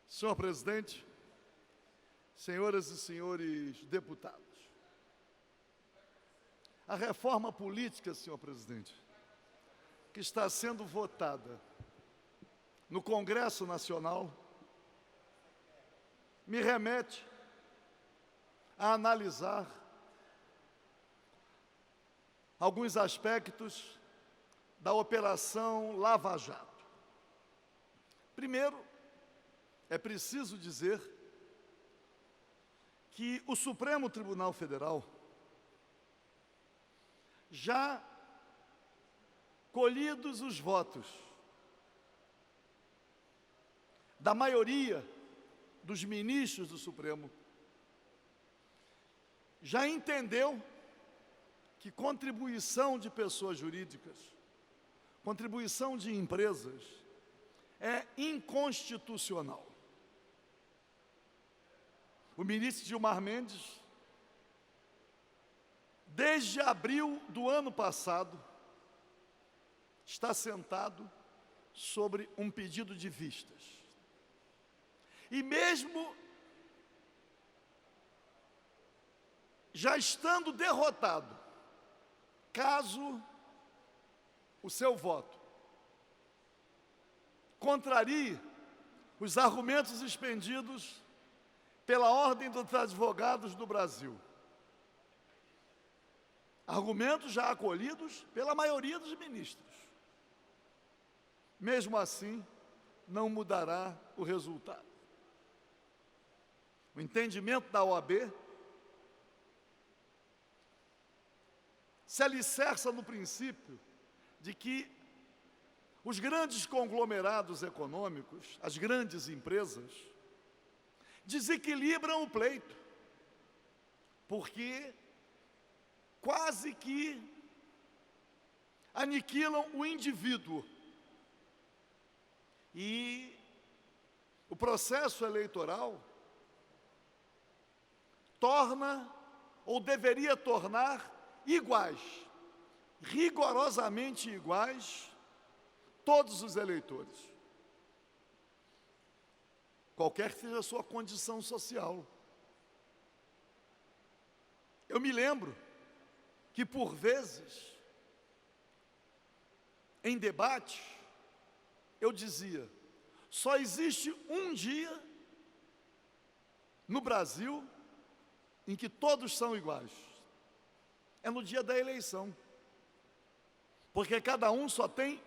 Senhor presidente, senhoras e senhores deputados, a reforma política, senhor presidente, que está sendo votada no Congresso Nacional, me remete a analisar alguns aspectos da Operação Lava Jato. Primeiro, é preciso dizer que o Supremo Tribunal Federal já colhidos os votos da maioria dos ministros do Supremo, já entendeu que contribuição de pessoas jurídicas, contribuição de empresas, é inconstitucional. O ministro Gilmar Mendes, desde abril do ano passado, está sentado sobre um pedido de vistas. E mesmo já estando derrotado, caso o seu voto contrarie os argumentos expendidos pela Ordem dos Advogados do Brasil, argumentos já acolhidos pela maioria dos ministros, mesmo assim, não mudará o resultado. O entendimento da OAB se alicerça no princípio de que os grandes conglomerados econômicos, as grandes empresas, desequilibram o pleito, porque quase que aniquilam o indivíduo. E o processo eleitoral torna, ou deveria tornar, iguais, rigorosamente iguais, todos os eleitores, qualquer que seja a sua condição social. Eu me lembro que, por vezes, em debate, eu dizia, só existe um dia no Brasil em que todos são iguais. É no dia da eleição. Porque cada um só tem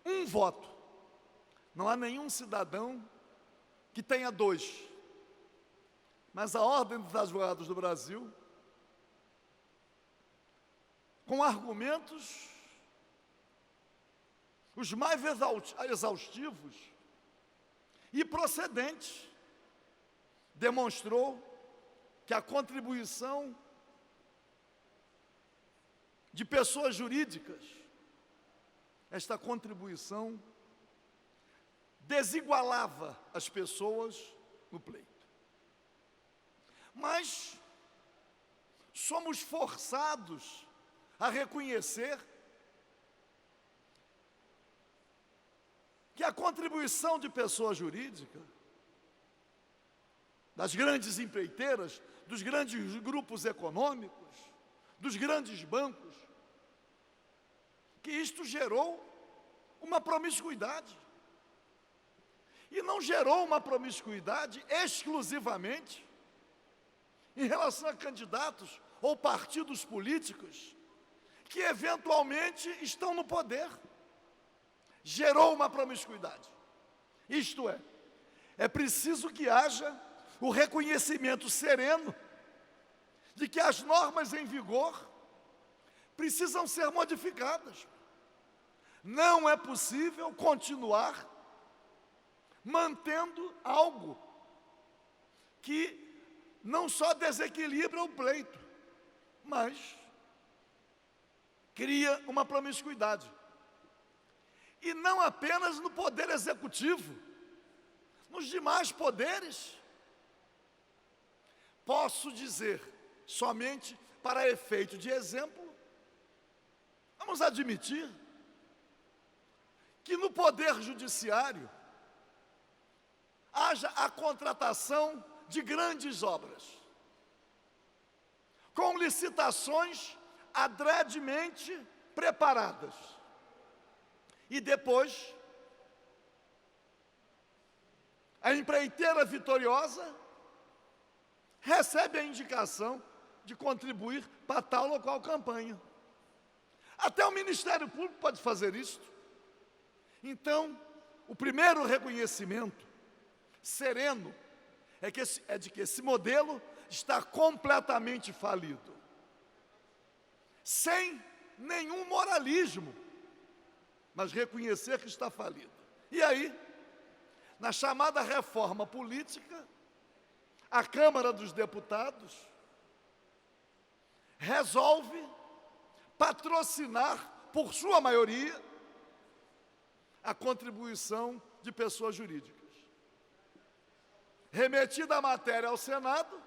um voto. Não há nenhum cidadão que tenha dois. Mas a Ordem dos Advogados do Brasil, com argumentos os mais exaustivos e procedentes, demonstrou que a contribuição de pessoas jurídicas, esta contribuição desigualava as pessoas no pleito. Mas somos forçados a reconhecer que a contribuição de pessoa jurídica, das grandes empreiteiras, dos grandes grupos econômicos, dos grandes bancos, que isto gerou uma promiscuidade. E não gerou uma promiscuidade exclusivamente em relação a candidatos ou partidos políticos que eventualmente estão no poder. Gerou uma promiscuidade. Isto é preciso que haja o reconhecimento sereno de que as normas em vigor precisam ser modificadas. Não é possível continuar mantendo algo que não só desequilibra o pleito, mas cria uma promiscuidade. E não apenas no poder executivo, nos demais poderes. Posso dizer, somente para efeito de exemplo, vamos admitir que no poder judiciário haja a contratação de grandes obras, com licitações adredemente preparadas. E depois, a empreiteira vitoriosa recebe a indicação de contribuir para tal ou qual campanha. Até o Ministério Público pode fazer isso. Então, o primeiro reconhecimento sereno é de que esse modelo está completamente falido, sem nenhum moralismo, mas reconhecer que está falido. E aí, na chamada reforma política, a Câmara dos Deputados resolve patrocinar, por sua maioria, a contribuição de pessoas jurídicas. Remetida a matéria ao Senado,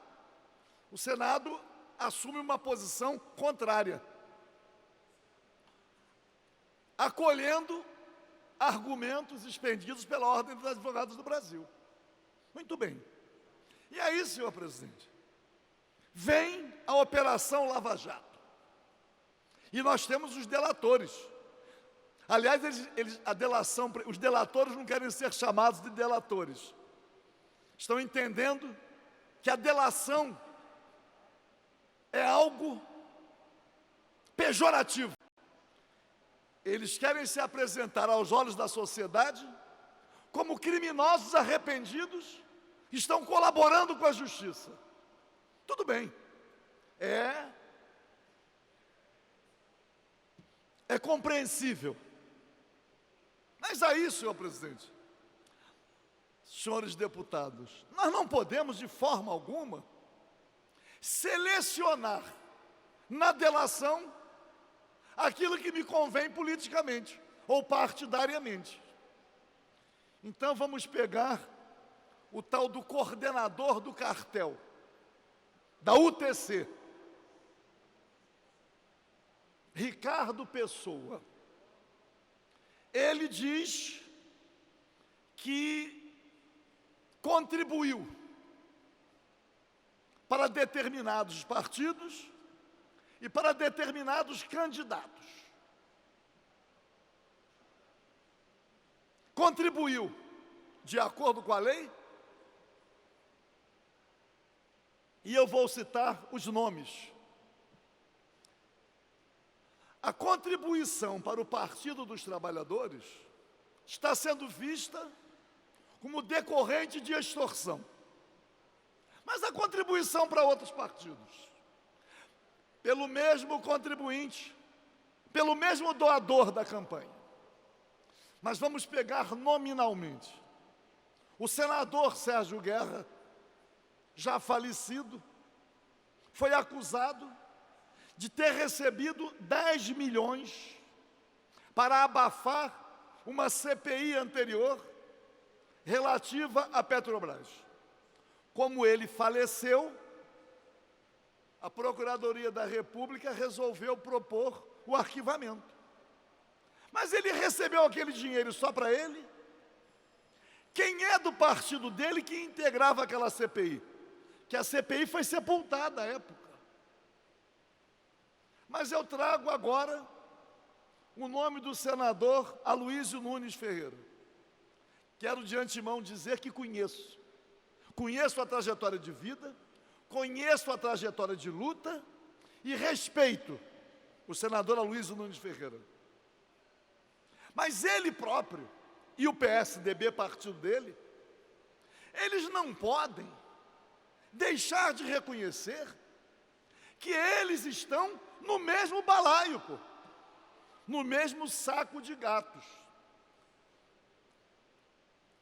o Senado assume uma posição contrária, acolhendo argumentos expendidos pela Ordem dos Advogados do Brasil. Muito bem. E aí, senhor presidente, vem a Operação Lava Jato. E nós temos os delatores. Aliás, os delatores não querem ser chamados de delatores. Estão entendendo que a delação é algo pejorativo. Eles querem se apresentar aos olhos da sociedade como criminosos arrependidos que estão colaborando com a justiça. Tudo bem. É compreensível. Mas aí, senhor presidente, senhores deputados, nós não podemos, de forma alguma, selecionar na delação aquilo que me convém politicamente ou partidariamente. Então vamos pegar o tal do coordenador do cartel, da UTC, Ricardo Pessoa. Ele diz que contribuiu para determinados partidos e para determinados candidatos. Contribuiu de acordo com a lei, e eu vou citar os nomes. A contribuição para o Partido dos Trabalhadores está sendo vista como decorrente de extorsão. Mas a contribuição para outros partidos, pelo mesmo contribuinte, pelo mesmo doador da campanha. Mas vamos pegar nominalmente. O senador Sérgio Guerra, já falecido, foi acusado de ter recebido 10 milhões para abafar uma CPI anterior relativa à Petrobras. Como ele faleceu, a Procuradoria da República resolveu propor o arquivamento. Mas ele recebeu aquele dinheiro só para ele? Quem é do partido dele que integrava aquela CPI? Que a CPI foi sepultada à época. Mas eu trago agora o nome do senador Aloysio Nunes Ferreira. Quero de antemão dizer que conheço. Conheço a trajetória de vida, conheço a trajetória de luta e respeito o senador Aloysio Nunes Ferreira. Mas ele próprio e o PSDB, partido dele, eles não podem deixar de reconhecer que eles estão no mesmo balaio, no mesmo saco de gatos.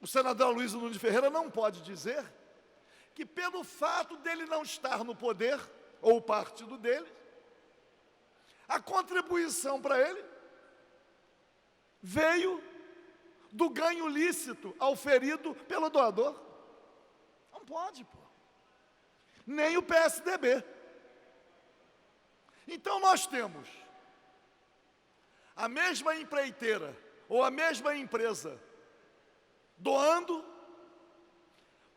O senador Aloysio Nunes Ferreira não pode dizer que pelo fato dele não estar no poder, ou o partido dele, a contribuição para ele veio do ganho lícito auferido pelo doador. Não pode, pô. Nem o PSDB. Então nós temos a mesma empreiteira ou a mesma empresa doando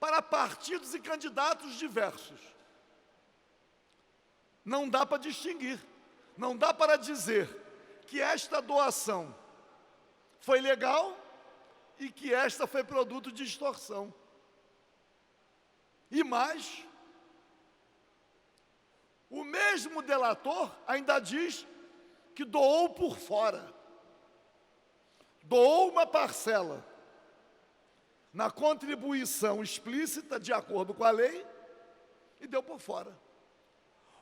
para partidos e candidatos diversos. Não dá para distinguir, não dá para dizer que esta doação foi legal e que esta foi produto de extorsão. E mais, o mesmo delator ainda diz que doou por fora, doou uma parcela na contribuição explícita de acordo com a lei e deu por fora.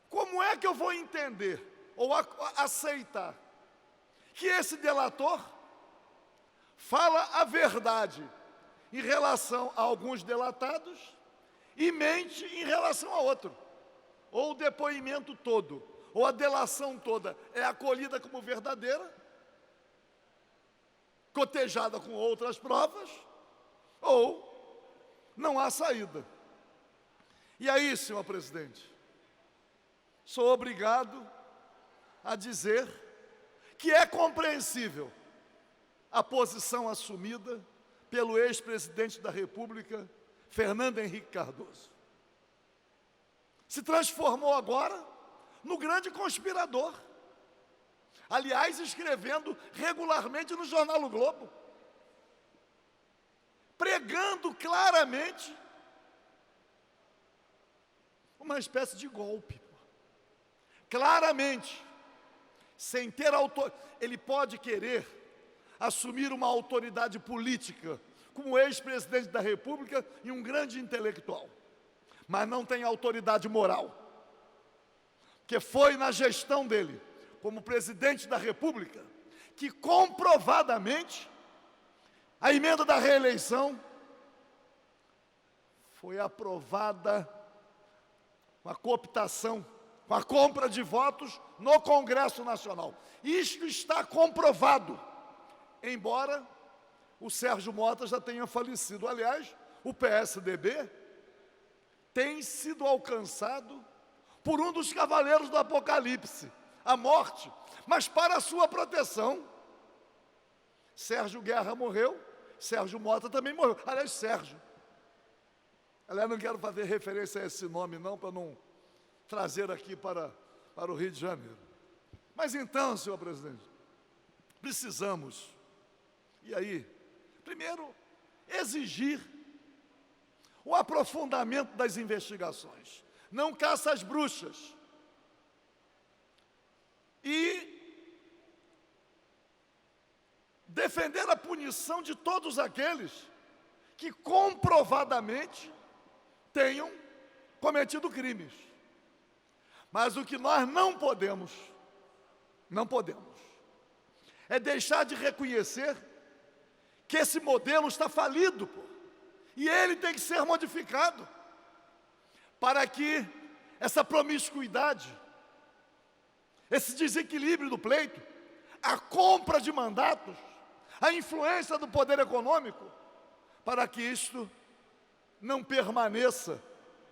Como é que eu vou entender ou aceitar que esse delator fala a verdade em relação a alguns delatados e mente em relação a outro? Ou o depoimento todo, ou a delação toda é acolhida como verdadeira, cotejada com outras provas, ou não há saída. E aí, senhor presidente, sou obrigado a dizer que é compreensível a posição assumida pelo ex-presidente da República, Fernando Henrique Cardoso. Se transformou agora no grande conspirador. Aliás, escrevendo regularmente no jornal O Globo, pregando claramente uma espécie de golpe. Claramente, sem ter ele pode querer assumir uma autoridade política como ex-presidente da República e um grande intelectual, mas não tem autoridade moral, porque foi na gestão dele, como presidente da República, que comprovadamente a emenda da reeleição foi aprovada com a cooptação, com a compra de votos no Congresso Nacional. Isto está comprovado, embora o Sérgio Mota já tenha falecido. Aliás, o PSDB tem sido alcançado por um dos cavaleiros do Apocalipse, a morte, mas para a sua proteção. Sérgio Guerra morreu, Sérgio Mota também morreu. Aliás, Sérgio. Aliás, não quero fazer referência a esse nome não, para não trazer aqui para o Rio de Janeiro. Mas então, senhor presidente, precisamos, e aí, primeiro, exigir o aprofundamento das investigações, não caça às bruxas, e defender a punição de todos aqueles que comprovadamente tenham cometido crimes. Mas o que nós não podemos, é deixar de reconhecer que esse modelo está falido, e ele tem que ser modificado, para que essa promiscuidade, esse desequilíbrio do pleito, a compra de mandatos, a influência do poder econômico, para que isto não permaneça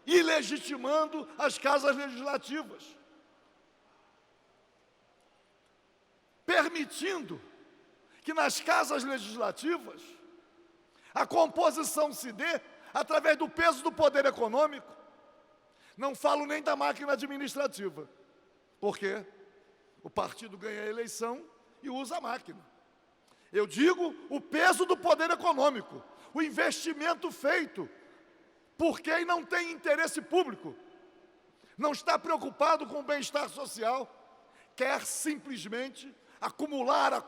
ilegitimando as casas legislativas, permitindo que nas casas legislativas a composição se dê através do peso do poder econômico. Não falo nem da máquina administrativa, porque o partido ganha a eleição e usa a máquina. Eu digo o peso do poder econômico, o investimento feito por quem não tem interesse público, não está preocupado com o bem-estar social, quer simplesmente acumular,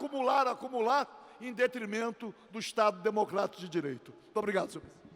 em detrimento do Estado democrático de direito. Muito obrigado, senhor presidente.